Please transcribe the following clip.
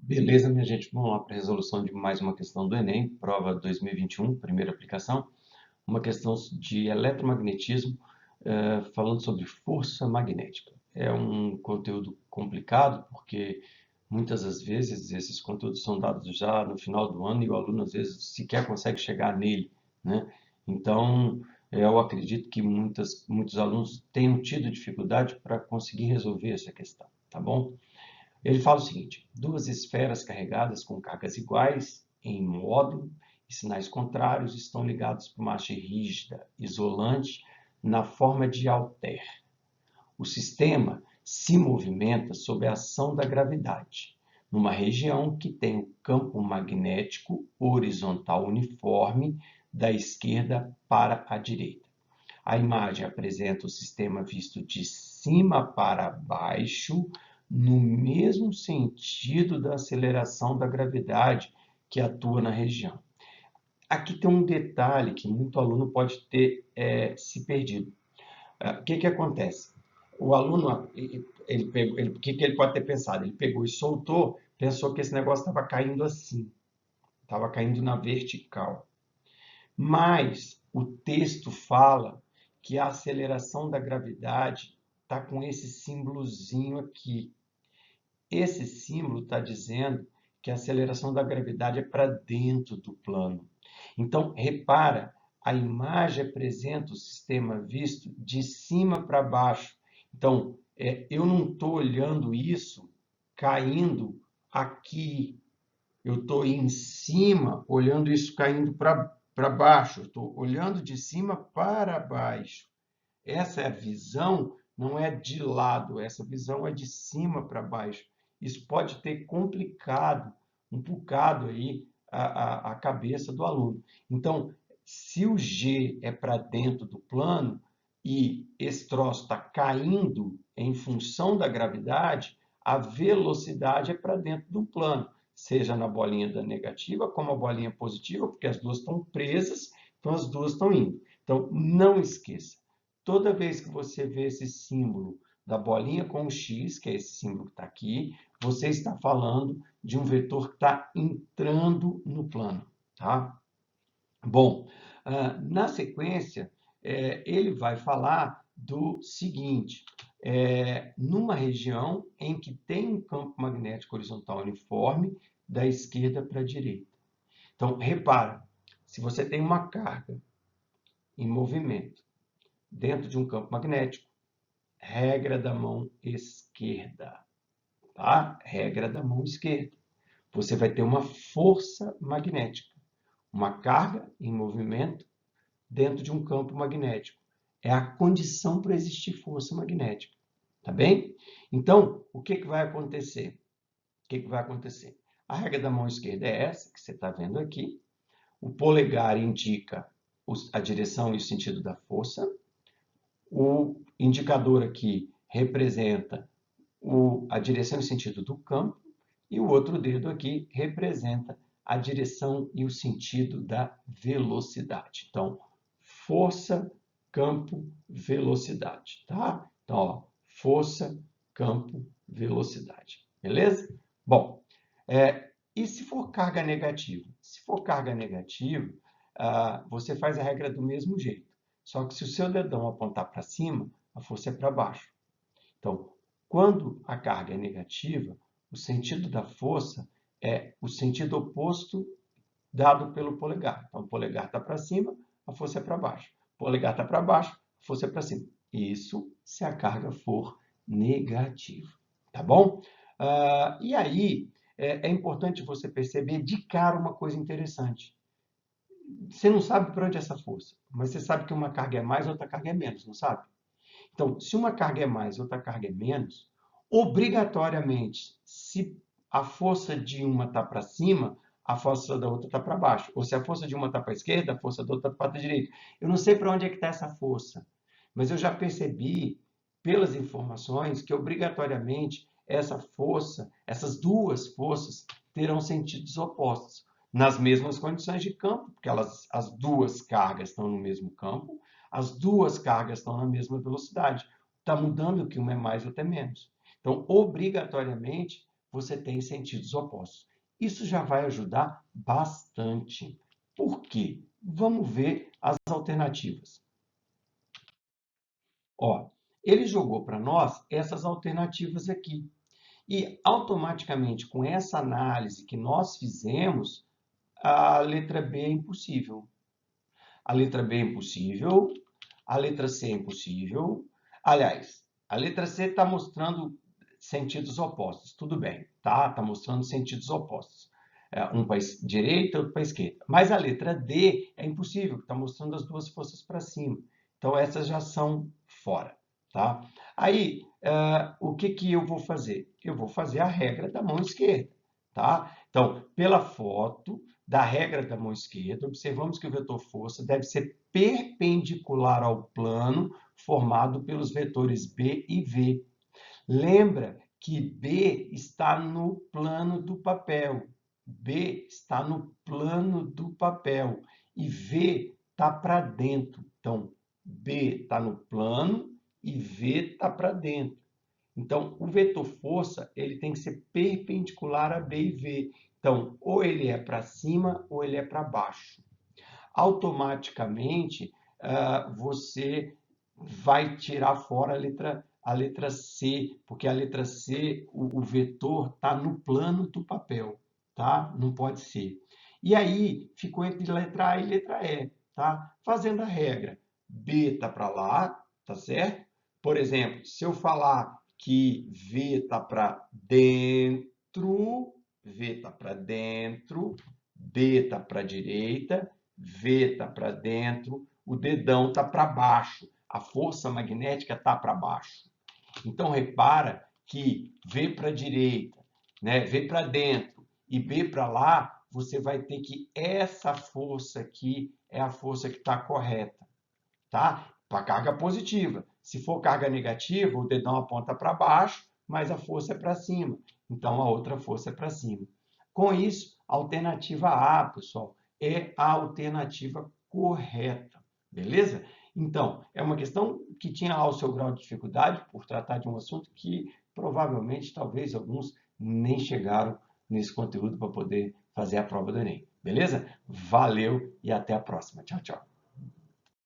Beleza, minha gente? Vamos lá para a resolução de mais uma questão do Enem, prova 2021, primeira aplicação. Uma questão de eletromagnetismo, falando sobre força magnética. É um conteúdo complicado, porque muitas das vezes esses conteúdos são dados já no final do ano e o aluno às vezes sequer consegue chegar nele, né? Então, eu acredito que muitos alunos tenham tido dificuldade para conseguir resolver essa questão, tá bom? Ele fala o seguinte: duas esferas carregadas com cargas iguais em módulo e sinais contrários estão ligados por uma haste rígida, isolante, na forma de halter. O sistema se movimenta sob a ação da gravidade, numa região que tem o campo magnético horizontal uniforme da esquerda para a direita. A imagem apresenta o sistema visto de cima para baixo, no mesmo sentido da aceleração da gravidade que atua na região. Aqui tem um detalhe que muito aluno pode ter se perdido. O que acontece? O aluno, o que ele pode ter pensado? Ele pegou e soltou, pensou que esse negócio estava caindo assim, estava caindo na vertical. Mas o texto fala que a aceleração da gravidade está com esse símbolozinho aqui. Esse símbolo está dizendo que a aceleração da gravidade é para dentro do plano. Então, repara, a imagem apresenta o sistema visto de cima para baixo. Então, eu não estou olhando isso caindo aqui. Eu estou em cima, olhando isso caindo para baixo. Estou olhando de cima para baixo. Essa visão não é de lado, essa visão é de cima para baixo. Isso pode ter complicado um bocado aí a cabeça do aluno. Então, se o G é para dentro do plano e esse troço está caindo em função da gravidade, a velocidade é para dentro do plano, seja na bolinha da negativa como a bolinha positiva, porque as duas estão presas, então as duas estão indo. Então, não esqueça, toda vez que você vê esse símbolo da bolinha com o X, que é esse símbolo que está aqui, você está falando de um vetor que está entrando no plano, tá? Bom, na sequência, ele vai falar do seguinte: numa região em que tem um campo magnético horizontal uniforme da esquerda para a direita. Então, repara, se você tem uma carga em movimento dentro de um campo magnético, regra da mão esquerda, tá? Regra da mão esquerda. Você vai ter uma força magnética, uma carga em movimento dentro de um campo magnético. É a condição para existir força magnética, tá bem? Então, o que vai acontecer? O que vai acontecer? A regra da mão esquerda é essa que você está vendo aqui. O polegar indica a direção e o sentido da força. O indicador aqui representa a direção e sentido do campo, e o outro dedo aqui representa a direção e o sentido da velocidade. Então, força, campo, velocidade, tá? Então, ó, força, campo, velocidade. Beleza? Bom, e se for carga negativa? Se for carga negativa, você faz a regra do mesmo jeito. Só que se o seu dedão apontar para cima, a força é para baixo. Então, quando a carga é negativa, o sentido da força é o sentido oposto dado pelo polegar. Então, o polegar está para cima, a força é para baixo. O polegar está para baixo, a força é para cima. Isso se a carga for negativa. Tá bom? E aí, é importante você perceber de cara uma coisa interessante. Você não sabe por onde é essa força, mas você sabe que uma carga é mais, outra carga é menos, não sabe? Então, se uma carga é mais e outra carga é menos, obrigatoriamente, se a força de uma está para cima, a força da outra está para baixo. Ou se a força de uma está para a esquerda, a força da outra está para a direita. Eu não sei para onde é que está essa força, mas eu já percebi, pelas informações, que obrigatoriamente essa força, essas duas forças, terão sentidos opostos, nas mesmas condições de campo, porque as duas cargas estão no mesmo campo, as duas cargas estão na mesma velocidade. Está mudando que uma é mais, outra é menos. Então, obrigatoriamente, você tem sentidos opostos. Isso já vai ajudar bastante. Por quê? Vamos ver as alternativas. Ó, ele jogou para nós essas alternativas aqui. E automaticamente, com essa análise que nós fizemos, a letra B é impossível. A letra B é impossível, a letra C é impossível. Aliás, a letra C está mostrando sentidos opostos. Tudo bem, tá? Está mostrando sentidos opostos. Um para a direita, outro para a esquerda. Mas a letra D é impossível, está mostrando as duas forças para cima. Então, essas já são fora, tá? Aí, o que eu vou fazer? Eu vou fazer a regra da mão esquerda, tá? Então, pela foto da regra da mão esquerda, observamos que o vetor força deve ser perpendicular ao plano formado pelos vetores B e V. Lembra que B está no plano do papel. B está no plano do papel e V está para dentro. Então, B está no plano e V está para dentro. Então, o vetor força ele tem que ser perpendicular a B e V. Então, ou ele é para cima ou ele é para baixo. Automaticamente, você vai tirar fora a letra C, porque a letra C, o vetor está no plano do papel, tá? Não pode ser. E aí, ficou entre letra A e letra E, tá? Fazendo a regra, B está para lá, tá certo? Por exemplo, se eu falar que V está para dentro, V está para dentro, B está para a direita, V está para dentro, o dedão está para baixo, a força magnética está para baixo. Então, repara que V para a direita, né, V para dentro e B para lá, você vai ter que essa força aqui é a força que está correta, tá? Para carga positiva. Se for carga negativa, o dedão aponta para baixo, mas a força é para cima. Então, a outra força é para cima. Com isso, a alternativa A, pessoal, é a alternativa correta. Beleza? Então, é uma questão que tinha lá o seu grau de dificuldade por tratar de um assunto que provavelmente, talvez, alguns nem chegaram nesse conteúdo para poder fazer a prova do Enem. Beleza? Valeu e até a próxima. Tchau, tchau.